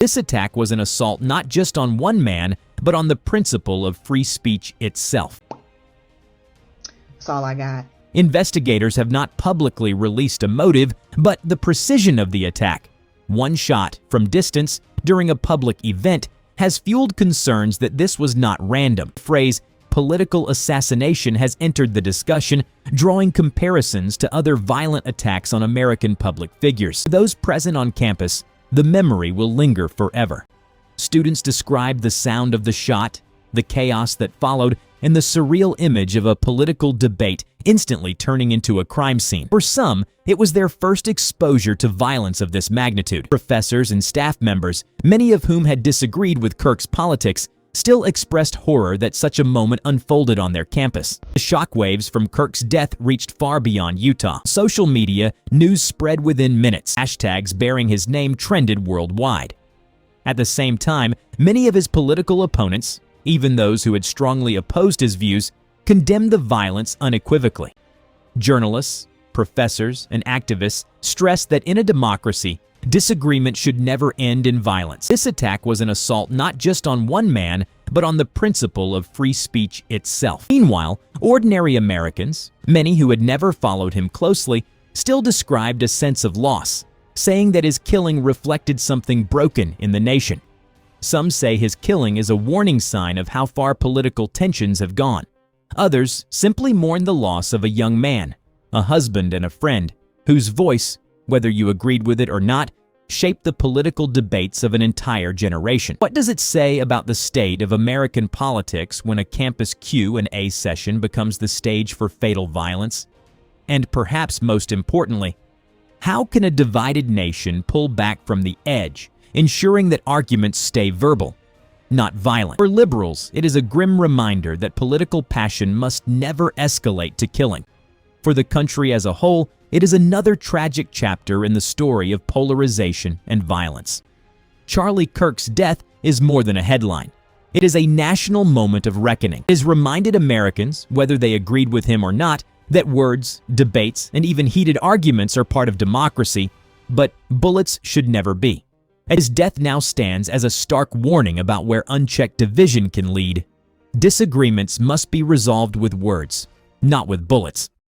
This attack was an assault not just on one man, but on the principle of free speech itself. That's all I got. Investigators have not publicly released a motive, but the precision of the attack, one shot from distance during a public event, has fueled concerns that this was not random. The phrase political assassination has entered the discussion, drawing comparisons to other violent attacks on American public figures. For those present on campus, the memory will linger forever. Students described the sound of the shot, the chaos that followed, and the surreal image of a political debate instantly turning into a crime scene. For some, it was their first exposure to violence of this magnitude. Professors and staff members, many of whom had disagreed with Kirk's politics, still expressed horror that such a moment unfolded on their campus. The shockwaves from Kirk's death reached far beyond Utah. Social media, news spread within minutes. Hashtags bearing his name trended worldwide. At the same time, many of his political opponents, even those who had strongly opposed his views, condemned the violence unequivocally. Journalists, professors, and activists stressed that in a democracy, disagreement should never end in violence. This attack was an assault not just on one man, but on the principle of free speech itself. Meanwhile, ordinary Americans, many who had never followed him closely, still described a sense of loss, saying that his killing reflected something broken in the nation. Some say his killing is a warning sign of how far political tensions have gone. Others simply mourn the loss of a young man, a husband and a friend, whose voice, whether you agreed with it or not, shaped the political debates of an entire generation. What does it say about the state of American politics when a campus Q&A session becomes the stage for fatal violence? And perhaps most importantly, how can a divided nation pull back from the edge, ensuring that arguments stay verbal, not violent? For liberals, it is a grim reminder that political passion must never escalate to killing. For the country as a whole, it is another tragic chapter in the story of polarization and violence. Charlie Kirk's death is more than a headline. It is a national moment of reckoning. It has reminded Americans, whether they agreed with him or not, that words, debates, and even heated arguments are part of democracy, but bullets should never be. His death now stands as a stark warning about where unchecked division can lead. Disagreements must be resolved with words, not with bullets.